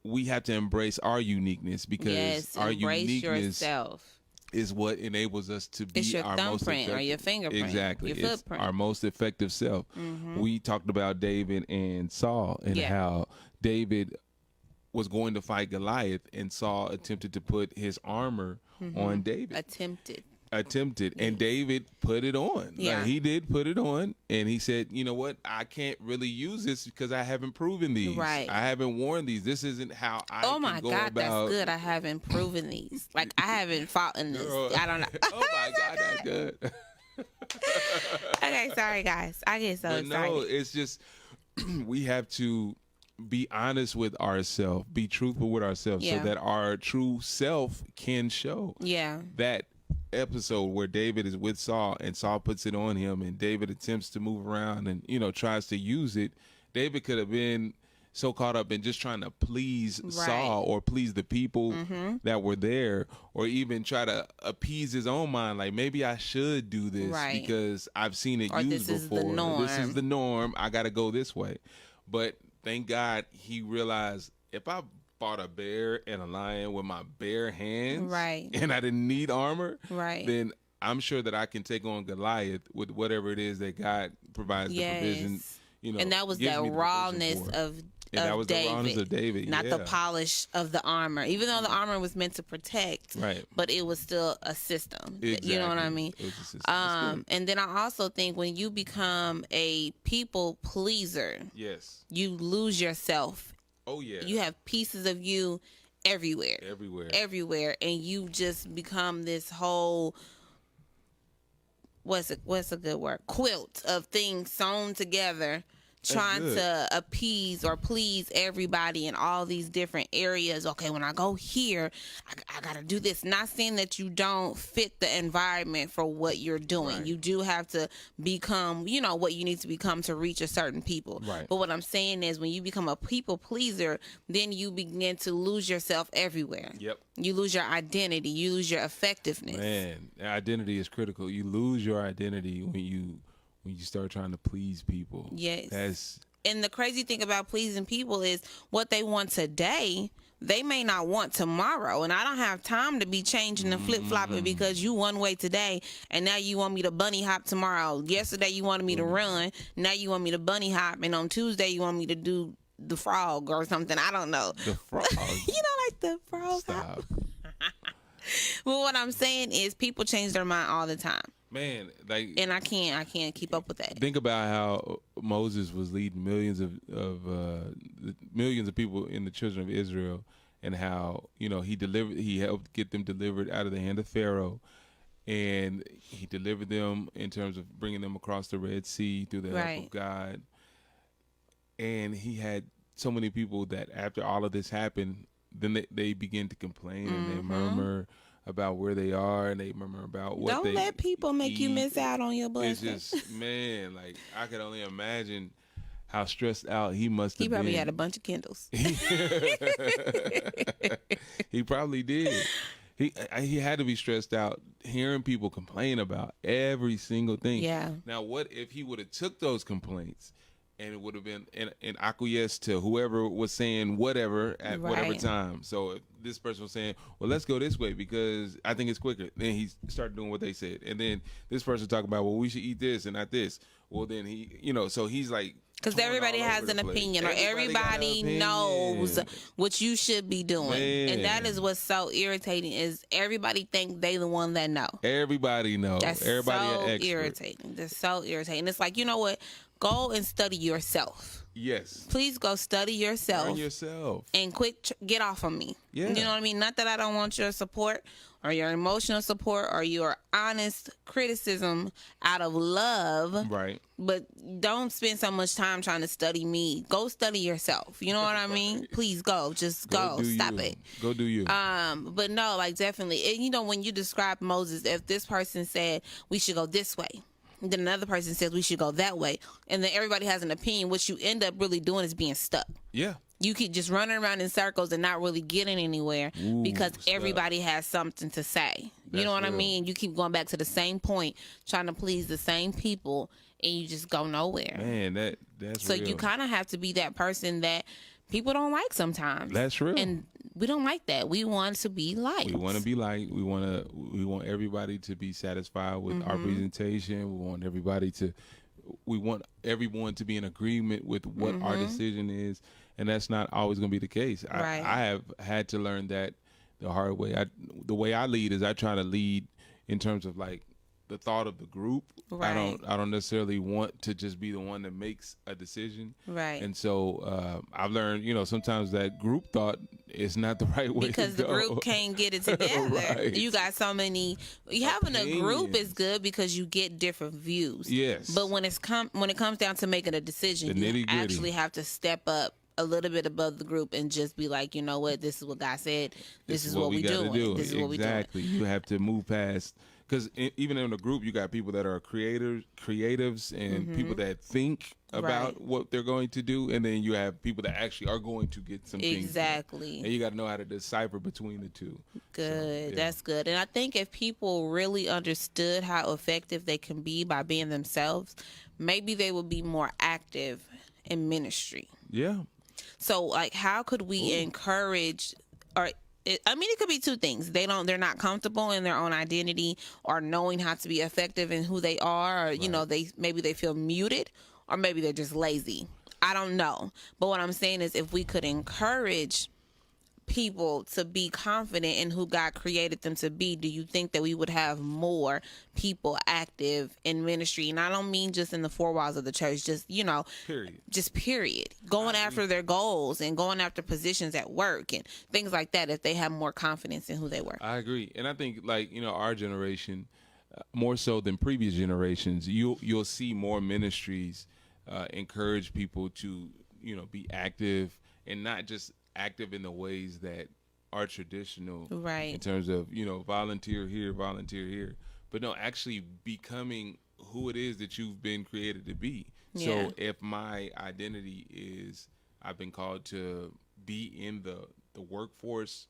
B: we have to embrace our uniqueness, because our uniqueness is what enables us to be
A: your
B: our most effective,
A: or your fingerprint.
B: Exactly.
A: Your footprint.
B: Our most effective self. We talked about David and Saul and how David was going to fight Goliath, and Saul attempted to put his armor on David. Attempted. And David put it on.
A: Yeah.
B: Like, he did put it on, and he said, you know what? I can't really use this because I haven't proven these.
A: Right.
B: I haven't worn these. This isn't how I
A: Oh
B: can
A: my
B: go
A: God,
B: about.
A: that's good. I haven't proven these. Like, I haven't fought in this.
B: Girl.
A: I don't know.
B: Oh my God, that's good.
A: Okay, sorry guys. I get so excited.
B: No, it's just we have to be honest with ourselves, be truthful with ourselves, so that our true self can show.
A: Yeah.
B: That episode where David is with Saul and Saul puts it on him, and David attempts to move around and tries to use it. David could have been so caught up in just trying to please Saul or please the people that were there, or even try to appease his own mind, like maybe I should do this because I've seen it used
A: this
B: before.
A: Is the norm.
B: This is the norm. I got to go this way. But thank God he realized, if I fought a bear and a lion with my bare hands, and I didn't need armor, then I'm sure that I can take on Goliath with whatever it is that God provides the provision.
A: And that was the rawness of
B: that was
A: David,
B: the rawness of David,
A: not the polish of the armor. Even though the armor was meant to protect,
B: right?
A: But it was still a system.
B: Exactly.
A: You know what I mean?
B: It was a system.
A: And then I also think when you become a people pleaser,
B: yes,
A: you lose yourself.
B: Oh yeah,
A: you have pieces of you everywhere, and you just become this whole. What's a good word? Quilt of things sewn together, trying to appease or please everybody in all these different areas. Okay, when I go here, I got to do this. Not saying that you don't fit the environment for what you're doing.
B: Right.
A: You do have to become, what you need to become to reach a certain people.
B: Right.
A: But what I'm saying is when you become a people pleaser, then you begin to lose yourself everywhere.
B: Yep.
A: You lose your identity. You lose your effectiveness.
B: Man, identity is critical. You lose your identity when you start trying to please people.
A: Yes. And the crazy thing about pleasing people is what they want today, they may not want tomorrow. And I don't have time to be changing and flip-flopping because you one way today and now you want me to bunny hop tomorrow. Yesterday you wanted me to run. Now you want me to bunny hop. And on Tuesday you want me to do the frog or something. I don't know.
B: The frog.
A: Like the frog.
B: Stop.
A: Well, what I'm saying is people change their mind all the time.
B: Man,
A: and I can't keep up with that.
B: Think about how Moses was leading millions of people in the children of Israel, and how he helped get them delivered out of the hand of Pharaoh, and he delivered them in terms of bringing them across the Red Sea through the help of God. And he had so many people that after all of this happened, then they begin to complain and they murmur about where they are, and they murmur about what
A: Don't let people make you miss out on your blessing.
B: It's just, man, like I could only imagine how stressed out he must have been.
A: He probably had a bunch of Kindles.
B: He probably did. He had to be stressed out hearing people complain about every single thing.
A: Yeah.
B: Now, what if he would have took those complaints and it would have been and acquiesced to whoever was saying whatever at whatever time? So if this person was saying, well, let's go this way because I think it's quicker. Then he started doing what they said. And then this person talking about, well, we should eat this and not this. Well, then he, so he's like,
A: because everybody has an opinion, or everybody knows what you should be doing. Man. And that is what's so irritating is everybody think they the one that know.
B: Everybody knows.
A: That's
B: everybody
A: so
B: an expert.
A: irritating. That's so irritating. It's like, you know what? Go and study yourself.
B: Yes.
A: Please go study yourself.
B: Learn yourself.
A: And quit, get off of me.
B: Yeah.
A: You know what I mean? Not that I don't want your support or your emotional support or your honest criticism out of love.
B: Right.
A: But don't spend so much time trying to study me. Go study yourself. You know what I mean? Please go. Just go. Stop it.
B: Go do you.
A: But no, like definitely. And, when you describe Moses, if this person said we should go this way, then another person says we should go that way, and then everybody has an opinion, what you end up really doing is being stuck.
B: Yeah.
A: You keep just running around in circles and not really getting anywhere because everybody has something to say. You know what I mean? You keep going back to the same point, trying to please the same people, and you just go nowhere.
B: Man, that's
A: so
B: real.
A: you kind of have to be that person that people don't like sometimes.
B: That's real. And
A: we don't like that. We want to be liked.
B: We want to be liked. We want everybody to be satisfied with our presentation. We want everyone to be in agreement with what our decision is, and that's not always going to be the case.
A: Right.
B: I have had to learn that the hard way. The way I lead is I try to lead in terms of like the thought of the group.
A: Right.
B: I don't necessarily want to just be the one that makes a decision.
A: Right.
B: And so I've learned, sometimes that group thought is not the right way
A: because
B: to go.
A: the group can't get it together.
B: Right.
A: You got so many. Having a group is good because you get different views.
B: Yes.
A: But when it comes down to making a decision, you actually have to step up a little bit above the group and just be like, you know what, this is what God said. This is what we doing. This is what we doing.
B: Exactly. You have to move past. Because even in the group, you got people that are creatives, and people that think about what they're going to do, and then you have people that actually are going to get some things.
A: Exactly.
B: And you got to know how to decipher between the two.
A: Good.
B: So, yeah.
A: That's good. And I think if people really understood how effective they can be by being themselves, maybe they would be more active in ministry.
B: Yeah.
A: So, like, how could we encourage or it could be two things. They're not comfortable in their own identity or knowing how to be effective in who they are, or you know, maybe they feel muted, or maybe they're just lazy. I don't know. But what I'm saying is, if we could encourage people to be confident in who God created them to be, do you think that we would have more people active in ministry? And I don't mean just in the four walls of the church, just, you know, period. Going after their goals and going after positions at work and things like that, if they have more confidence in who they were.
B: I agree. And I think, like, you know, our generation, more so than previous generations, you'll see more ministries encourage people to, you know, be active, and not just active in the ways that are traditional,
A: right,
B: in terms of, you know, volunteer here, but no, actually becoming who it is that you've been created to be. So if my identity is I've been called to be in the workforce,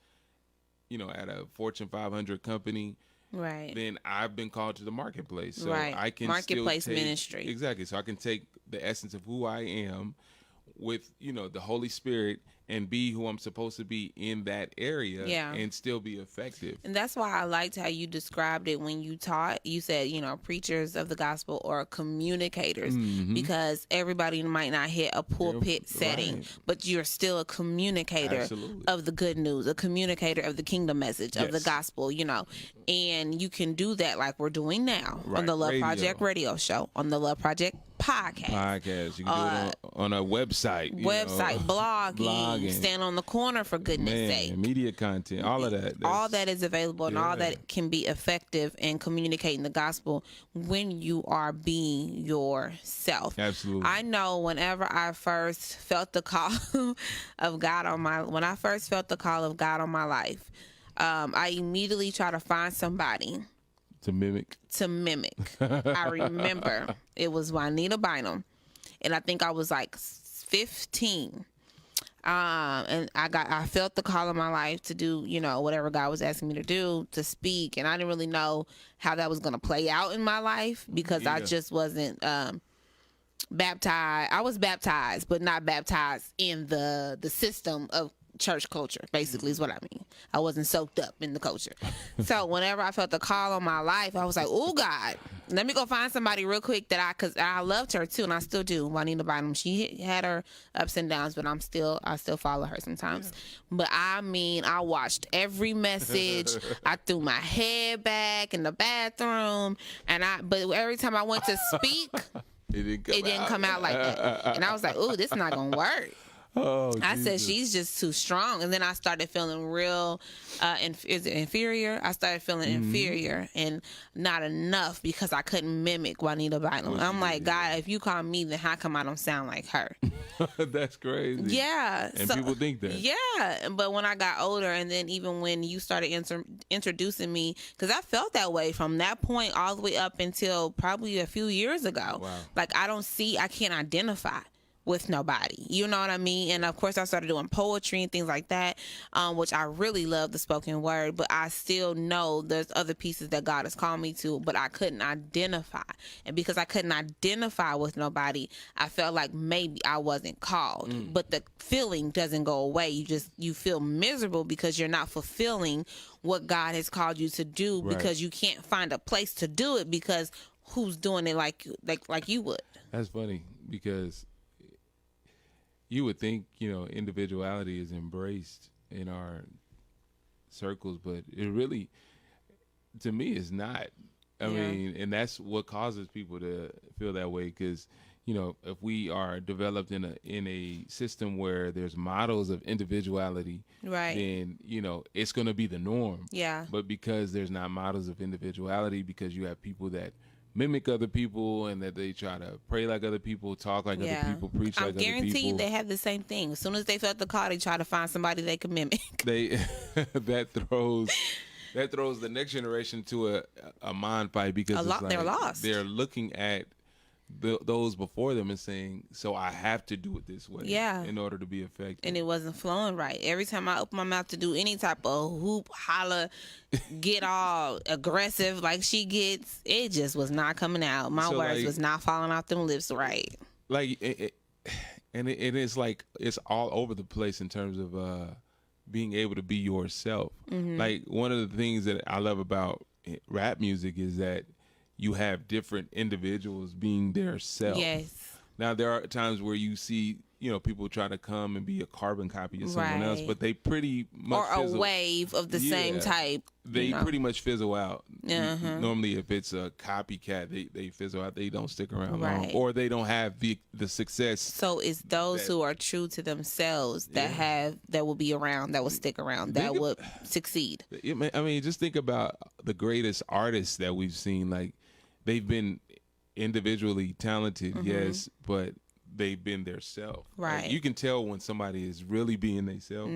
B: you know, at a Fortune 500 company,
A: right,
B: then I've been called to the marketplace. So
A: right.
B: I can
A: marketplace
B: still take,
A: ministry.
B: Exactly. So I can take the essence of who I am with, you know, the Holy Spirit, and be who I'm supposed to be in that area, and still be effective.
A: And that's why I liked how you described it when you taught. You said, you know, preachers of the gospel or communicators, because everybody might not hit a pulpit setting, but you're still a communicator of the good news, a communicator of the kingdom message, of the gospel, you know. And you can do that like we're doing now on the Love Project radio show, on the Love Project podcast.
B: You can do it on a website.
A: Blogging, stand on the corner, for goodness sake.
B: Media content, all of that.
A: All that is available, and all that can be effective in communicating the gospel when you are being yourself.
B: Absolutely.
A: I know whenever I first felt the call of God on my life, I immediately try to find somebody
B: to mimic.
A: I remember it was Juanita Bynum, and I think I was like 15. And I felt the call of my life to do, you know, whatever God was asking me to do, to speak. And I didn't really know how that was going to play out in my life, because I just wasn't baptized. I was baptized, but not baptized in the system of church culture, basically, is what I mean. I wasn't soaked up in the culture. So whenever I felt the call on my life, I was like, oh God, let me go find somebody real quick because I loved her too, and I still do. Juanita Bynum, she had her ups and downs, but I still follow her sometimes. But I mean, I watched every message. I threw my head back in the bathroom, but every time I went to speak, it didn't come out like that. And I was like, oh, this is not gonna work. I said, she's just too strong. And then I started feeling real is it inferior? I started feeling inferior and not enough, because I couldn't mimic Juanita Bynum. I'm like, God, if you call me, then how come I don't sound like her?
B: That's crazy.
A: Yeah.
B: And people think that.
A: Yeah. But when I got older, and then even when you started introducing me, because I felt that way from that point all the way up until probably a few years ago.
B: Wow.
A: Like, I can't identify with nobody, you know what I mean? And of course I started doing poetry and things like that, which I really love, the spoken word, but I still know there's other pieces that God has called me to, but I couldn't identify. And because I couldn't identify with nobody, I felt like maybe I wasn't called. But the feeling doesn't go away. You feel miserable because you're not fulfilling what God has called you to do, because you can't find a place to do it, because who's doing it like you would.
B: That's funny, because you would think, you know, individuality is embraced in our circles, but it really, to me, is not. I mean, and that's what causes people to feel that way, because, you know, if we are developed in a system where there's models of individuality, then, you know, it's going to be the norm. Yeah. But because there's not models of individuality, because you have people that mimic other people, and that they try to pray like other people, talk like other people, preach like other people.
A: I guarantee they have the same thing. As soon as they felt the call, they try to find somebody they can mimic.
B: That throws the next generation to a mind fight, because
A: they're lost.
B: They're looking at those before them and saying, so I have to do it this way in order to be effective.
A: And it wasn't flowing right. Every time I open my mouth to do any type of hoop, holler, get all aggressive like she gets, it just was not coming out. My words was not falling off them lips right.
B: Like, and it's like, it's all over the place in terms of being able to be yourself.
A: Mm-hmm.
B: Like one of the things that I love about rap music is that you have different individuals being their self.
A: Yes.
B: Now there are times where you see, people try to come and be a carbon copy of someone else, but they pretty much
A: or a wave of the same type.
B: They pretty much fizzle out.
A: Uh-huh.
B: Normally, if it's a copycat, they fizzle out. They don't stick around long, or they don't have the success.
A: So it's those who are true to themselves that will be around, that will stick around, that would succeed.
B: I mean, just think about the greatest artists that we've seen. Like, they've been individually talented, yes, but they've been their self.
A: Right.
B: Like, you can tell when somebody is really being themselves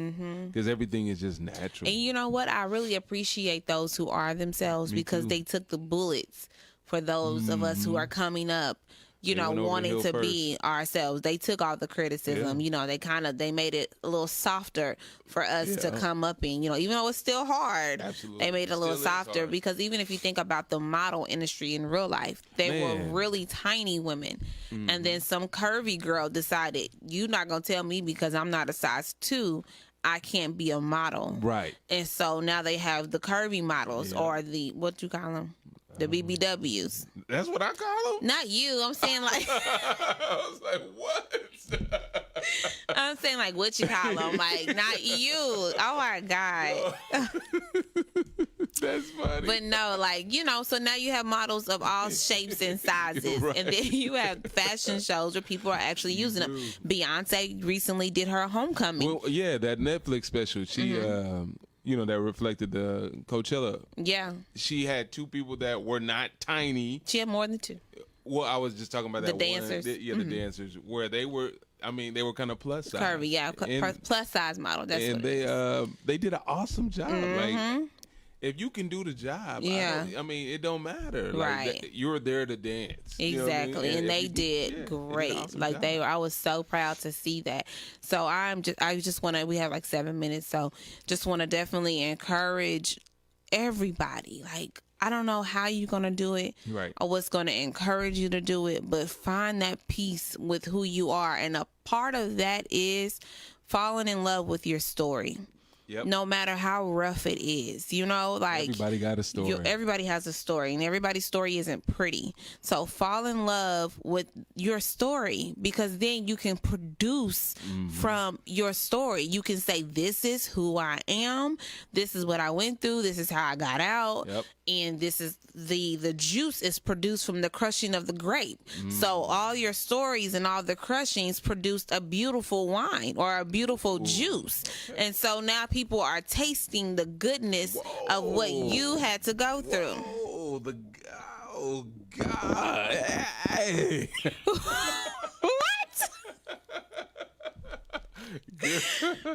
B: because everything is just natural.
A: And you know what? I really appreciate those who are themselves because they took the bullets for those of us who are coming up, wanting to be ourselves. They took all the criticism, they made it a little softer for us to come up in, even though it's still hard.
B: Absolutely.
A: They made it a little softer because even if you think about the model industry in real life, they were really tiny women. And then some curvy girl decided, you're not going to tell me because I'm not a size 2, I can't be a model.
B: Right.
A: And so now they have the curvy models or the, what you call them? The BBWs.
B: That's what I call them?
A: Not you. I'm saying like...
B: I was like, what?
A: I'm saying like what you call them. Like, not you. Oh, my God.
B: That's funny.
A: But no, like, so now you have models of all shapes and sizes. Right. And then you have fashion shows where people are actually using them. Beyonce recently did her homecoming.
B: Well, yeah, that Netflix special. She... that reflected the Coachella.
A: Yeah.
B: She had 2 people that were not tiny.
A: She had more than 2.
B: Well, I was just talking about that
A: the dancers.
B: The dancers, where they were, they were kind of plus size.
A: Curvy, yeah. Plus size model. That's
B: and
A: what
B: they did an awesome job. Like, if you can do the job, it don't matter.
A: Right.
B: Like, you're there to dance.
A: Exactly. And they did great. Awesome like job. I was so proud to see that. So we have like 7 minutes. So just want to definitely encourage everybody. Like, I don't know how you're going to do it or what's going to encourage you to do it, but find that peace with who you are. And a part of that is falling in love with your story. Yep. No matter how rough it is, like
B: everybody got a story.
A: Everybody has a story, and everybody's story isn't pretty. So fall in love with your story, because then you can produce from your story. You can say, this is who I am. This is what I went through. This is how I got out. Yep. And this is the juice is produced from the crushing of the grape. So all your stories and all the crushings produced a beautiful wine or a beautiful juice. And so now people are tasting the goodness of what you had to go through.
B: Oh, God. Hey.
A: What?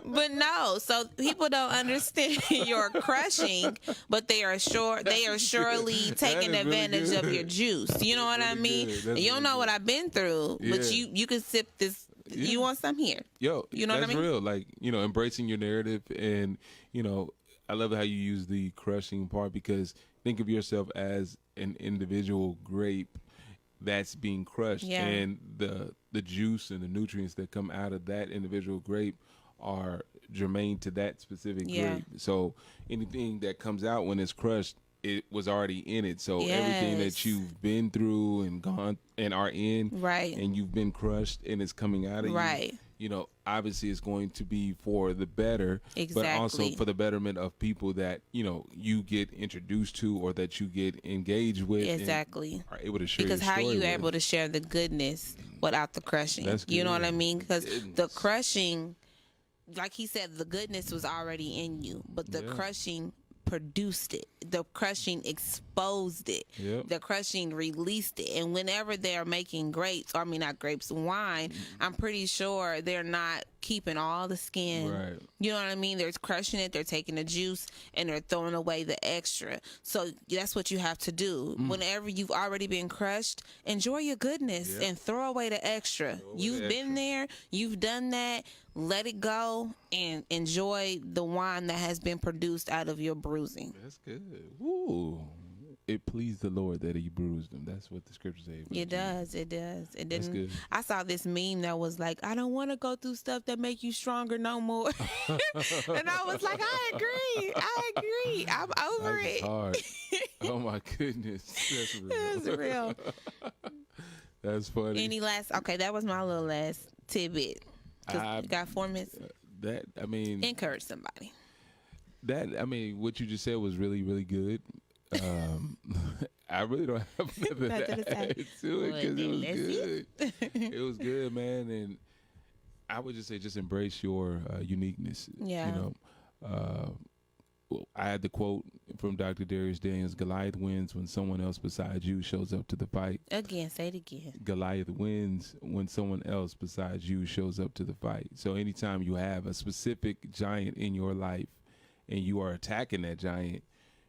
A: But no, so people don't understand your crushing, but they are surely taking advantage of your juice. You know what I mean? You don't know what I've been through, but you can sip this. You want some here?
B: Yo,
A: you know what I mean?
B: That's real. Like, embracing your narrative, and I love how you use the crushing part, because think of yourself as an individual grape that's being crushed, and the juice and the nutrients that come out of that individual grape are germane to that specific grape. So anything that comes out when it's crushed, it was already in it. So everything that you've been through and gone and are in, and you've been crushed and it's coming out of you, obviously it's going to be for the better, but also for the betterment of people that, you get introduced to or that you get engaged with.
A: Exactly.
B: Are able to share
A: because
B: your
A: how are
B: story
A: you
B: with.
A: Able to share the goodness without the crushing?
B: That's good.
A: You know what I mean? Because the crushing, like he said, the goodness was already in you, but the crushing produced it. The crushing exposed it. The crushing released it. And whenever they're making grapes, or I mean not grapes, wine, I'm pretty sure they're not keeping all the skin. You know what I mean? They're crushing it, they're taking the juice, and they're throwing away the extra. So that's what you have to do. Whenever you've already been crushed, enjoy your goodness and throw away the extra. You've been there, you've done that. Let it go and enjoy the wine that has been produced out of your bruising.
B: That's good. Woo. it pleased the Lord that he bruised them. That's what the scripture says.
A: It does. It does. It didn't.
B: That's good.
A: I saw this meme that was like, I don't want to go through stuff that make you stronger no more. And I was like, I agree. I'm over
B: That's
A: it.
B: hard. Oh my goodness. That's real.
A: That's real.
B: That's funny.
A: Any last? Okay, that was my little last tidbit. You got 4 minutes.
B: Encourage
A: somebody.
B: What you just said was really, really good. I really don't have nothing to add to it because it was good. It was good, man. And I would just say, just embrace your uniqueness.
A: Yeah.
B: I had the quote from Dr. Darius Daniels: Goliath wins when someone else besides you shows up to the fight.
A: Again, say it again.
B: Goliath wins when someone else besides you shows up to the fight. So anytime you have a specific giant in your life and you are attacking that giant,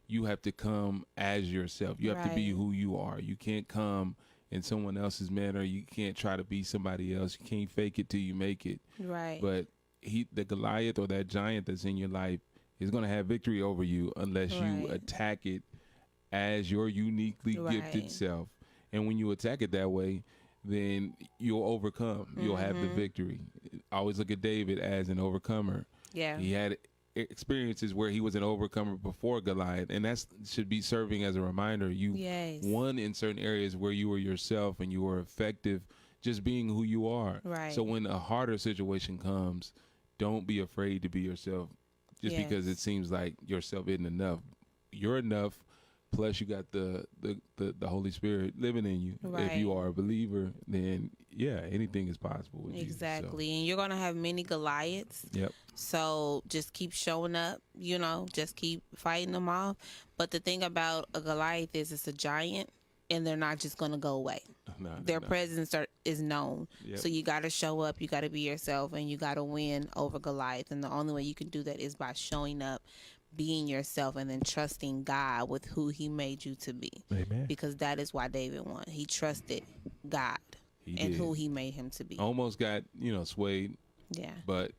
B: you have to come as yourself. You have to be who you are. You can't come in someone else's manner. You can't try to be somebody else. You can't fake it till you make it.
A: Right.
B: But the Goliath or that giant that's in your life is going to have victory over you unless you attack it as your uniquely gifted self. And when you attack it that way, then you'll overcome. You'll have the victory. I always look at David as an overcomer.
A: Yeah.
B: He had experiences where he was an overcomer before Goliath, and that should be serving as a reminder. You won in certain areas where you were yourself and you were effective just being who you are.
A: Right.
B: So when a harder situation comes, don't be afraid to be yourself just because it seems like yourself isn't enough. You're enough, plus you got the Holy Spirit living in you. If you are a believer, then anything is possible with
A: exactly.
B: Jesus, so.
A: And you're going to have many Goliaths.
B: Yep.
A: So just keep showing up, just keep fighting them off. But the thing about a Goliath is it's a giant, and they're not just going to go away. Their presence is known. Yep. So you got to show up, you got to be yourself, and you got to win over Goliath. And the only way you can do that is by showing up, being yourself, and then trusting God with who he made you to be.
B: Amen.
A: Because that is why David won. He trusted God and who he made him to be.
B: Almost got, swayed.
A: Yeah.
B: But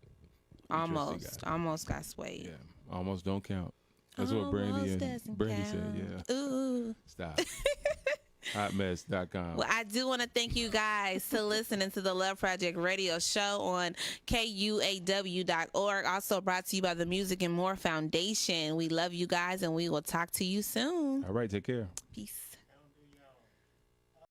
A: almost got swayed.
B: Yeah. Almost don't count. That's what Brandy said. Yeah.
A: Ooh.
B: Stop. Hotmess.com.
A: Well, I do want to thank you guys for listening to the Love Project radio show on KUAW.org. Also brought to you by the Music and More Foundation. We love you guys, and we will talk to you soon.
B: All right, take care.
A: Peace.